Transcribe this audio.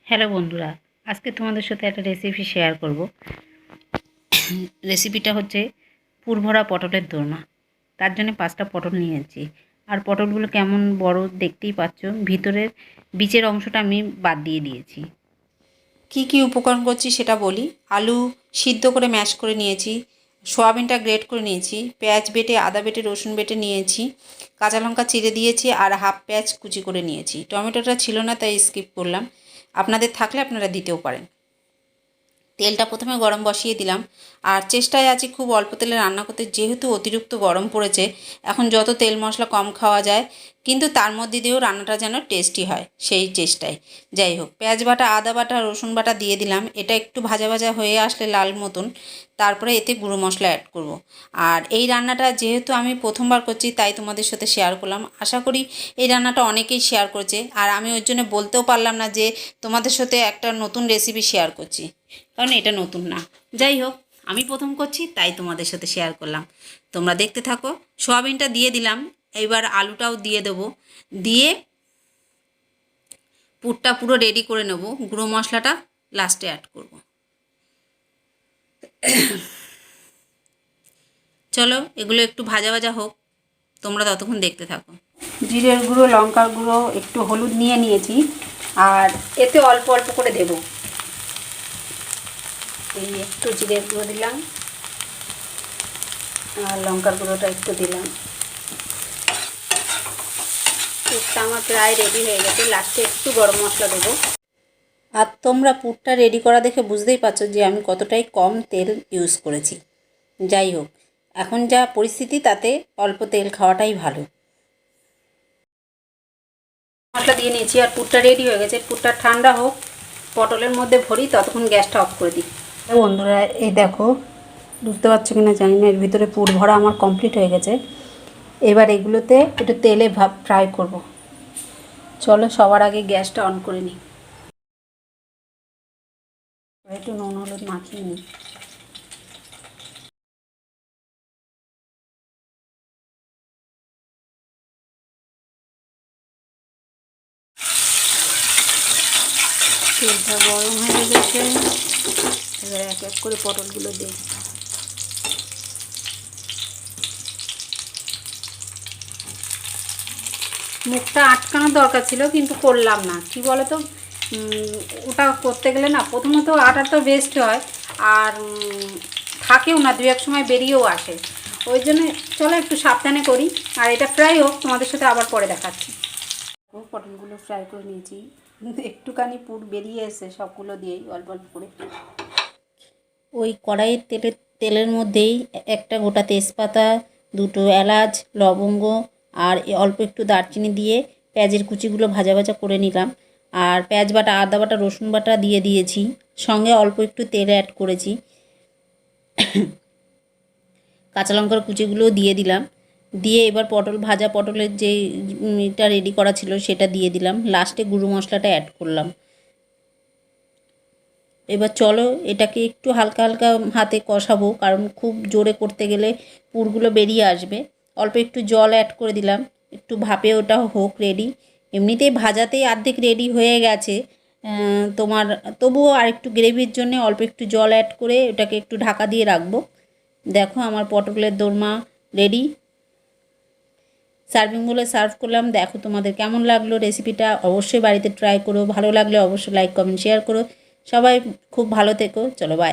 Hello বন্ধুরা, আজকে তোমাদের সাথে একটা রেসিপি শেয়ার করব। রেসিপিটা হচ্ছে পুরভরা পটলের দোরমা। তার জন্য 5টা পটল নিয়েছি। আর পটলগুলো কেমন বড় দেখতেই পাচ্ছ, ভিতরের বীজের অংশটা আমি বাদ দিয়ে দিয়েছি। কি কি উপকরণ করছি সেটা বলি। আলু সিদ্ধ করে ম্যাশ করে নিয়েছি, সয়াবিনটা গ্রেট করে নিয়েছি, পেঁয়াজ বেটে, আদা বেটে, রসুন বেটে নিয়েছি, কাঁচা লঙ্কা চিড়ে দিয়েছি আর হাফ পেঁয়াজ কুচি করে নিয়েছি। টমেটোটা ছিল না তাই স্কিপ করলাম, আপনাদের থাকলে আপনারা দিতেও পারেন। তেলটা প্রথমে গরম বসিয়ে দিলাম আর চেষ্টায় আছি খুব অল্প তেলে রান্না করতে, যেহেতু অতিরিক্ত গরম পড়েছে। এখন যত তেল মশলা কম খাওয়া যায়, কিন্তু তার মধ্যে দিয়েও রান্নাটা যেন টেস্টি হয় সেই চেষ্টায়। যাই হোক, পেঁয়াজ বাটা, আদা বাটা, রসুন বাটা দিয়ে দিলাম। এটা একটু ভাজা ভাজা হয়ে আসলে লাল মতন, তারপরে এতে গুঁড়ো মশলা অ্যাড করব। আর এই রান্নাটা যেহেতু আমি প্রথমবার করছি তাই তোমাদের সাথে শেয়ার করলাম। আশা করি এই রান্নাটা অনেকেই শেয়ার করছে, আর আমি ওর জন্য বলতেও পারলাম না যে তোমাদের সাথে একটা নতুন রেসিপি শেয়ার করছি, কারণ এটা নতুন না। যাই হোক, আমি প্রথম করছি তাই তোমাদের সাথে শেয়ার করলাম। তোমরা দেখতে থাকো। সোয়াবিনটা দিয়ে দিলাম, এবার আলুটাও দিয়ে দেবো। দিয়ে পুরটা পুরো রেডি করে নেব। গুঁড়ো মশলাটা লাস্টে অ্যাড করব। চলো এগুলো একটু ভাজা ভাজা হোক, তোমরা ততক্ষণ দেখতে থাকো। জিরের গুঁড়ো, লঙ্কার গুঁড়ো, একটু হলুদ নিয়ে নিয়েছি, আর এতে অল্প অল্প করে দেব। এই একটু জিরের গুঁড়ো দিলাম আর লঙ্কার গুঁড়োটা একটু দিলাম। পুরটা আমার প্রায় রেডি হয়ে গেছে, লাস্টে একটু গরম মশলা দেবো। আর তোমরা পুরটা রেডি করা দেখে বুঝতেই পারছো যে আমি কতটাই কম তেল ইউজ করেছি। যাই হোক, এখন যা পরিস্থিতি তাতে অল্প তেল খাওয়াটাই ভালো। মশলা দিয়ে নিয়েছি আর পুরটা রেডি হয়ে গেছে। পুরটা ঠান্ডা হোক, পটলের মধ্যে ভরি, ততক্ষণ গ্যাসটা অফ করে দিই। বন্ধুরা, এই দেখো, বুঝতে পারছো কিনা জানি না, এর ভিতরে পুর ভরা আমার কমপ্লিট হয়ে গেছে। এবার এগুলোতে একটু তেলে ফ্রাই করব। চলো সবার আগে গ্যাসটা অন করে নিই, একটু নুন হলুদ মাখিয়ে নিই। তেলটা গরম হয়ে গেছে, এবার এক এক করে পটলগুলো দিই। মুখটা আটকানোর দরকার ছিল, কিন্তু করলাম না। কি বলো তো, ওটা করতে গেলে না, প্রথমত আটা তো বেস্ট হয়, আর থাকেও না, দু এক সময় বেরিয়েও আসে। ওই জন্য চলো একটু সাবধানে করি। আর এটা ফ্রাই হোক, তোমাদের সাথে আবার পরে দেখাচ্ছি। পটলগুলো ফ্রাই করে নিয়েছি, একটুখানি পুর বেরিয়ে এসে সবগুলো দিয়েই অল্প অল্প করে। ওই কড়াইয়ের তেলের মধ্যেই একটা গোটা তেজপাতা, দুটো এলাচ, লবঙ্গ আর অল্প একটু দারচিনি দিয়ে পেঁয়াজের কুচিগুলো ভাজা ভাজা করে নিলাম। আর পেঁয়াজ বাটা, আদা বাটা, রসুন বাটা দিয়ে দিয়েছি, সঙ্গে অল্প একটু তেল অ্যাড করেছি। কাঁচা লঙ্কার কুচিগুলোও দিয়ে দিলাম। দিয়ে এবার পটলের যে এটা রেডি করা ছিল সেটা দিয়ে দিলাম। লাস্টে গুঁড়ো মশলাটা অ্যাড করলাম। এবার চলো এটাকে একটু হালকা হালকা হাতে কষাবো, কারণ খুব জোরে করতে গেলে পুরগুলো বেরিয়ে আসবে। অল্প একটু জল অ্যাড করে দিলাম, একটু ভাপে ওটা হোক রেডি। এমনিতেই ভাজাতেই অর্ধেক রেডি হয়ে গেছে তোমার, তবুও আর একটু গ্রেভির জন্য অল্প একটু জল অ্যাড করে ওটাকে একটু ঢাকা দিয়ে রাখবো। দেখো আমার পটলের দোরমা রেডি। সার্ভিং বলে সার্ভ করলাম। দেখো তোমাদের কেমন লাগলো রেসিপিটা, অবশ্যই বাড়িতে ট্রাই করো। ভালো লাগলে অবশ্যই লাইক কমেন্ট শেয়ার করো। সবাই খুব ভালো থেকো। চলো বাই।